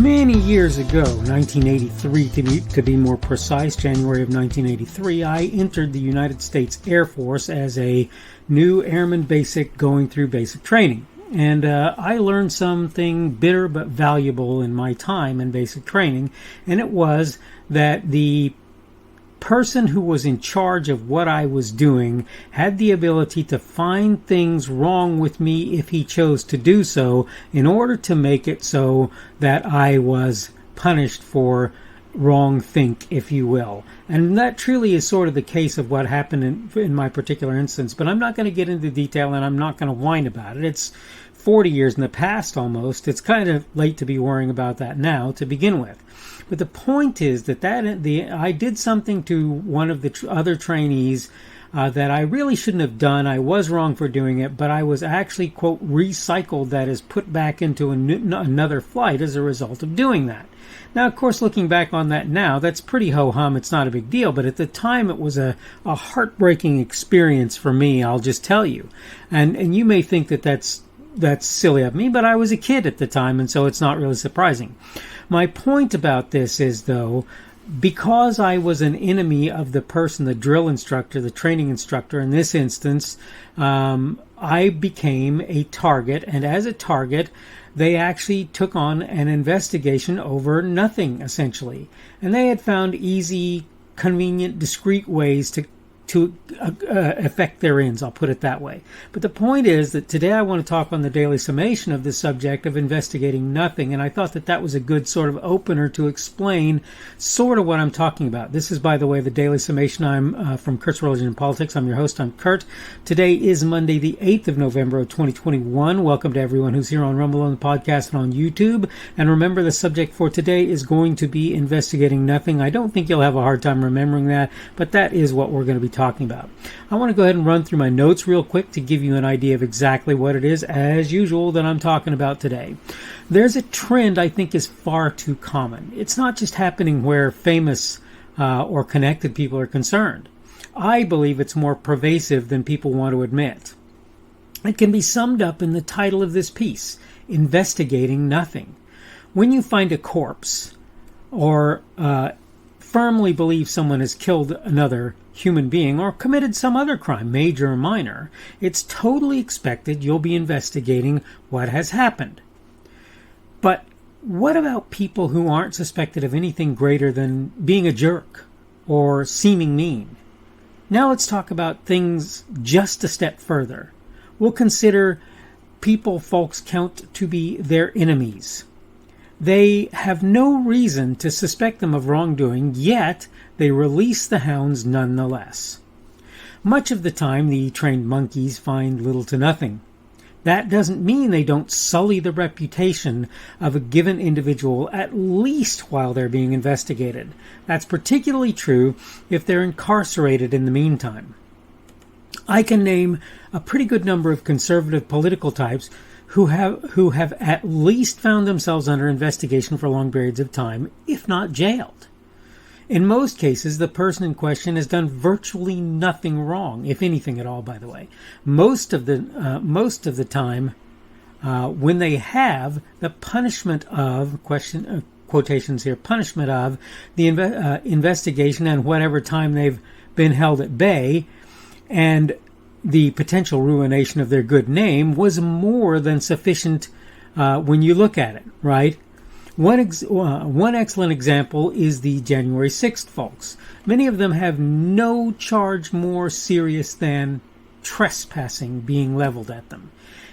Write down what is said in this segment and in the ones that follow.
Many years ago, 1983 to be more precise, January of 1983, I entered the United States Air Force as a new airman basic going through basic training. And I learned something bitter but valuable in my time in basic training, and it was that the person who was in charge of what I was doing had the ability to find things wrong with me if he chose to do so, in order to make it so that I was punished for wrong think, if you will. And that truly is sort of the case of what happened in my particular instance, but I'm not going to get into detail, and I'm not going to whine about it. It's 40 years in the past almost. It's kind of late to be worrying about that now to begin with. But the point is that I did something to one of the other trainees that I really shouldn't have done. I was wrong for doing it, but I was actually, quote, recycled, that is, put back into another flight as a result of doing that. Now, of course, looking back on that now, that's pretty ho-hum. It's not a big deal. But at the time, it was a heartbreaking experience for me, I'll just tell you. And you may think that that's silly of me, but I was a kid at the time, and so it's not really surprising. My point about this is, though, because I was an enemy of the person, the drill instructor, the training instructor in this instance, I became a target, and as a target, they actually took on an investigation over nothing, essentially. And they had found easy, convenient, discreet ways to affect their ends, I'll put it that way. But the point is that today I want to talk on the daily summation of the subject of investigating nothing, and I thought that was a good sort of opener to explain sort of what I'm talking about. This is, by the way, the daily summation. I'm from Kurt's Religion and Politics. I'm your host. I'm Kurt. Today is Monday, the 8th of November of 2021. Welcome to everyone who's here on Rumble, on the podcast, and on YouTube. And remember, the subject for today is going to be investigating nothing. I don't think you'll have a hard time remembering that, but that is what we're going to be talking about. I want to go ahead and run through my notes real quick to give you an idea of exactly what it is, as usual, that I'm talking about today. There's a trend I think is far too common. It's not just happening where famous or connected people are concerned. I believe it's more pervasive than people want to admit. It can be summed up in the title of this piece, Investigating Nothing. When you find a corpse or firmly believe someone has killed another human being or committed some other crime, major or minor, it's totally expected you'll be investigating what has happened. But what about people who aren't suspected of anything greater than being a jerk or seeming mean? Now let's talk about things just a step further. We'll consider people folks count to be their enemies. They have no reason to suspect them of wrongdoing, yet they release the hounds nonetheless. Much of the time, the trained monkeys find little to nothing. That doesn't mean they don't sully the reputation of a given individual, at least while they're being investigated. That's particularly true if they're incarcerated in the meantime. I can name a pretty good number of conservative political types who have at least found themselves under investigation for long periods of time, if not jailed. In most cases, the person in question has done virtually nothing wrong, if anything at all, by the way. Most of the time, when they have, the punishment of, quotations here, punishment of the investigation and whatever time they've been held at bay, and the potential ruination of their good name was more than sufficient when you look at it, right? One excellent example is the January 6th folks. Many of them have no charge more serious than trespassing being leveled at them.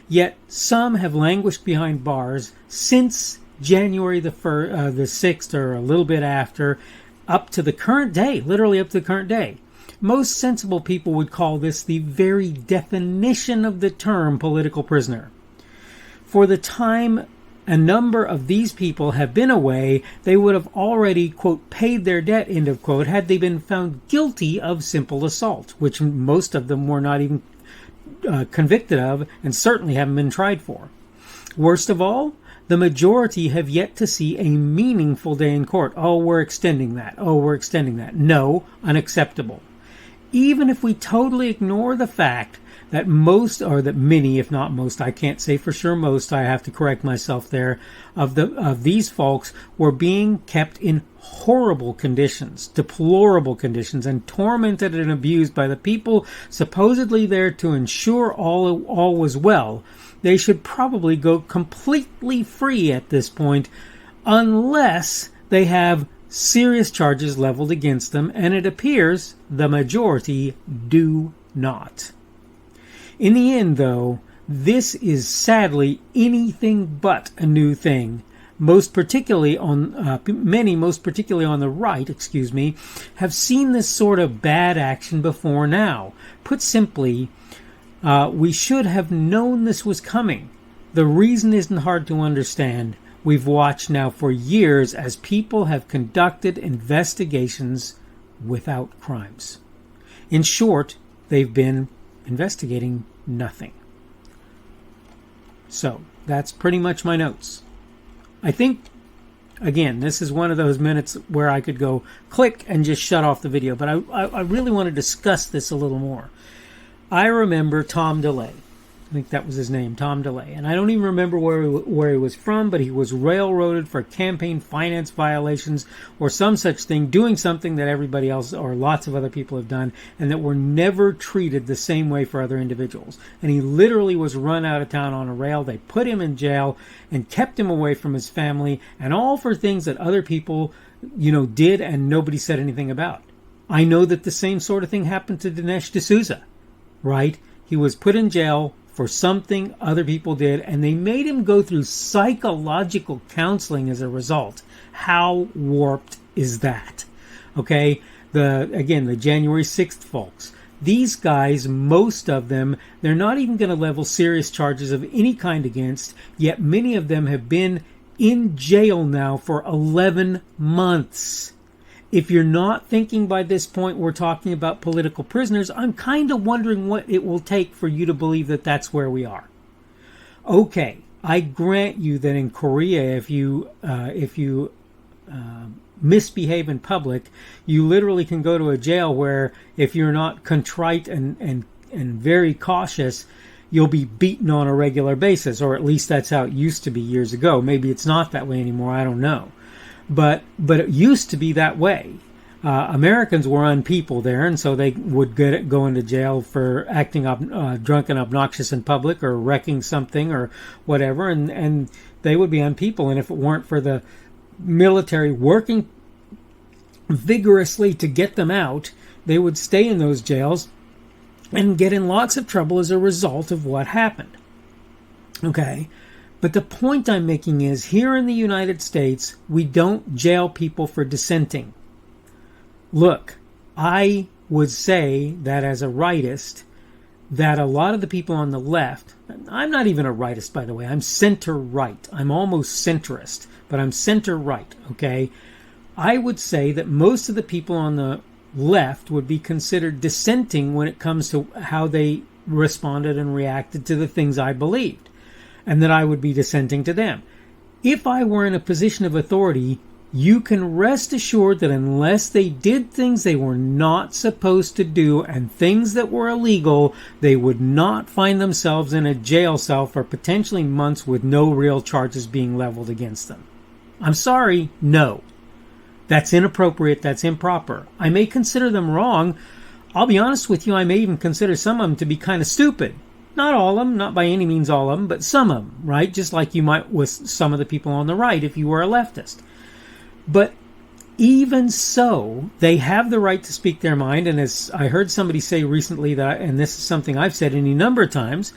Yet some have languished behind bars since January the 6th, or a little bit after, up to the current day, literally up to the current day. Most sensible people would call this the very definition of the term political prisoner. For the time a number of these people have been away, they would have already, quote, paid their debt, end of quote, had they been found guilty of simple assault, which most of them were not even convicted of, and certainly haven't been tried for. Worst of all, the majority have yet to see a meaningful day in court. Oh, we're extending that. Oh, we're extending that. No, unacceptable. Even if we totally ignore the fact that most, or that many, if not most, I can't say for sure most, I have to correct myself there, of these folks were being kept in horrible conditions, deplorable conditions, and tormented and abused by the people supposedly there to ensure all was well. They should probably go completely free at this point, unless they have serious charges leveled against them, and it appears the majority do not. In the end, though, this is sadly anything but a new thing. Most particularly on the right, have seen this sort of bad action before now. Put simply, we should have known this was coming. The reason isn't hard to understand. We've watched now for years as people have conducted investigations without crimes. In short, they've been investigating nothing. So, that's pretty much my notes. I think, again, this is one of those minutes where I could go click and just shut off the video, but I really want to discuss this a little more. I remember Tom DeLay. I think that was his name, Tom DeLay. And I don't even remember where he was from, but he was railroaded for campaign finance violations or some such thing, doing something that everybody else or lots of other people have done, and that were never treated the same way for other individuals. And he literally was run out of town on a rail. They put him in jail and kept him away from his family, and all for things that other people, did and nobody said anything about. I know that the same sort of thing happened to Dinesh D'Souza, right? He was put in jail for something other people did, and they made him go through psychological counseling as a result. How warped is that? Okay, the January 6th folks. These guys, most of them, they're not even going to level serious charges of any kind against, yet many of them have been in jail now for 11 months. If you're not thinking by this point we're talking about political prisoners, I'm kind of wondering what it will take for you to believe that that's where we are. Okay, I grant you that in Korea, if you misbehave in public, you literally can go to a jail where if you're not contrite and very cautious, you'll be beaten on a regular basis, or at least that's how it used to be years ago. Maybe it's not that way anymore, I don't know. But it used to be that way. Americans were unpeople there, and so they would go into jail for acting drunk and obnoxious in public or wrecking something or whatever, and they would be unpeople. And if it weren't for the military working vigorously to get them out, they would stay in those jails and get in lots of trouble as a result of what happened. Okay? But the point I'm making is, here in the United States, we don't jail people for dissenting. Look, I would say that as a rightist, that a lot of the people on the left, I'm not even a rightist, by the way, I'm center-right. I'm almost centrist, but I'm center-right, okay? I would say that most of the people on the left would be considered dissenting when it comes to how they responded and reacted to the things I believed, and that I would be dissenting to them. If I were in a position of authority, you can rest assured that unless they did things they were not supposed to do and things that were illegal, they would not find themselves in a jail cell for potentially months with no real charges being leveled against them. I'm sorry, no. That's inappropriate, that's improper. I may consider them wrong. I'll be honest with you, I may even consider some of them to be kind of stupid. Not all of them, not by any means all of them, but some of them, right? Just like you might with some of the people on the right if you were a leftist. But even so, they have the right to speak their mind, and as I heard somebody say recently, that, and this is something I've said any number of times,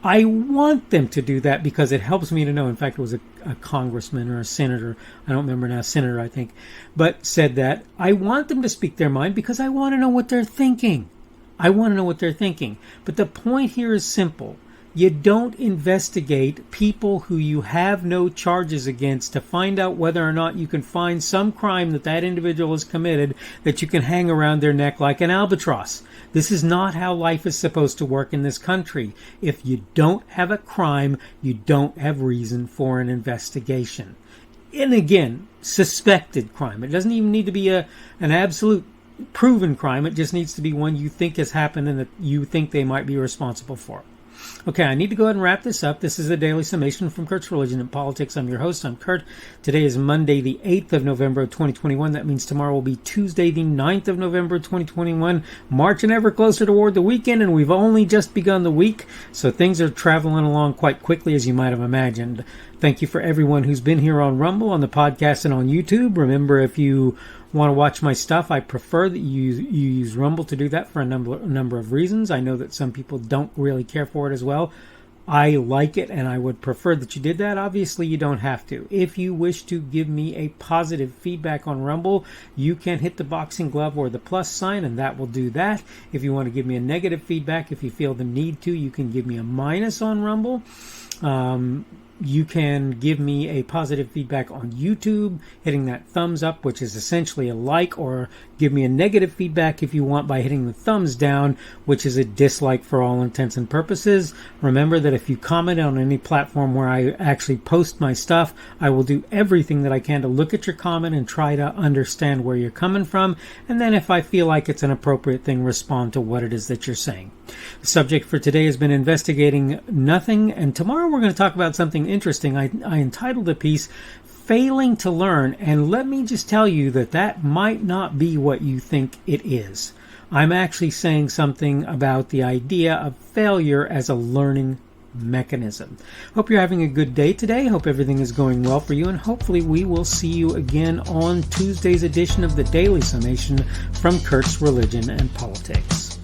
I want them to do that because it helps me to know. In fact, it was a congressman or a senator, I don't remember now, senator I think, but said that I want them to speak their mind because I want to know what they're thinking. I want to know what they're thinking. But the point here is simple. You don't investigate people who you have no charges against to find out whether or not you can find some crime that individual has committed that you can hang around their neck like an albatross. This is not how life is supposed to work in this country. If you don't have a crime, you don't have reason for an investigation. And again, suspected crime. It doesn't even need to be an absolute proven crime. It just needs to be one you think has happened and that you think they might be responsible for. Okay, I need to go ahead and wrap this up. This is a daily summation from Kurt's Religion and Politics. I'm your host. I'm Kurt. Today is Monday, the 8th of November of 2021. That means tomorrow will be Tuesday, the 9th of November of 2021. Marching ever closer toward the weekend, and we've only just begun the week, so things are traveling along quite quickly, as you might have imagined. Thank you for everyone who's been here on Rumble, on the podcast, and on YouTube. Remember, if you want to watch my stuff, I prefer that you use Rumble to do that for a number of reasons. I know that some people don't really care for it as well. I like it, and I would prefer that you did that. Obviously, you don't have to. If you wish to give me a positive feedback on Rumble, you can hit the boxing glove or the plus sign, and that will do that. If you want to give me a negative feedback, if you feel the need to, you can give me a minus on Rumble. You can give me a positive feedback on YouTube, hitting that thumbs up, which is essentially a like, or give me a negative feedback if you want by hitting the thumbs down, which is a dislike for all intents and purposes. Remember that if you comment on any platform where I actually post my stuff, I will do everything that I can to look at your comment and try to understand where you're coming from, and then if I feel like it's an appropriate thing, respond to what it is that you're saying. The subject for today has been investigating nothing, and tomorrow we're going to talk about something interesting. I entitled the piece Failing to Learn, and let me just tell you that might not be what you think it is. I'm actually saying something about the idea of failure as a learning mechanism. Hope you're having a good day today. Hope everything is going well for you, and hopefully we will see you again on Tuesday's edition of the Daily Summation from Kurt's Religion and Politics.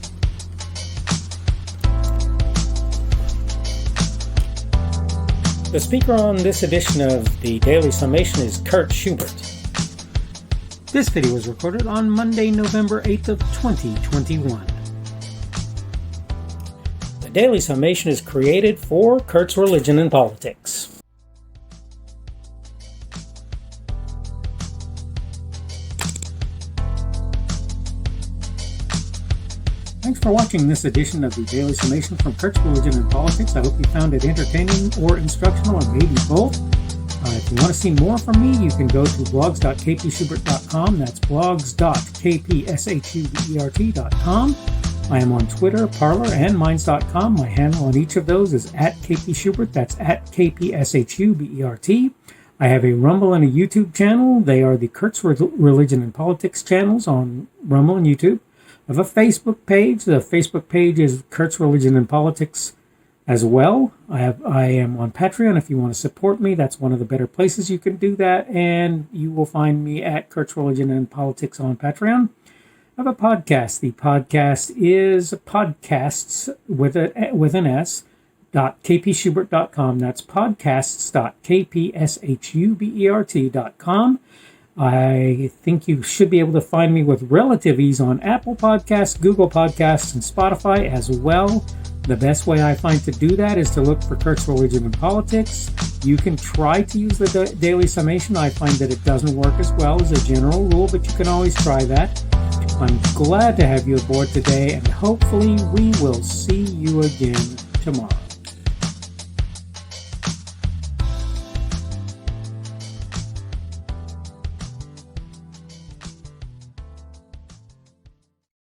The speaker on this edition of the Daily Summation is Kurt Schubert. This video was recorded on Monday, November 8th of 2021. The Daily Summation is created for Kurt's Religion and Politics. Thanks for watching this edition of the Daily Summation from Kurt's Religion and Politics. I hope you found it entertaining or instructional, or maybe both. If you want to see more from me, you can go to blogs.kpschubert.com. That's blogs.kpschubert.com. I am on Twitter, Parler, and Minds.com. My handle on each of those is @kpschubert. That's @kpschubert. I have a Rumble and a YouTube channel. They are the Kurt's Religion and Politics channels on Rumble and YouTube. I have a Facebook page. The Facebook page is Kurt's Religion and Politics as well. I am on Patreon. If you want to support me, that's one of the better places you can do that. And you will find me at Kurt's Religion and Politics on Patreon. I have a podcast. The podcast is podcasts with an S, .kpschubert.com. That's podcasts.kpschubert.com. I think you should be able to find me with relative ease on Apple Podcasts, Google Podcasts, and Spotify as well. The best way I find to do that is to look for Kurt's Religion and Politics. You can try to use the Daily Summation. I find that it doesn't work as well as a general rule, but you can always try that. I'm glad to have you aboard today, and hopefully we will see you again tomorrow.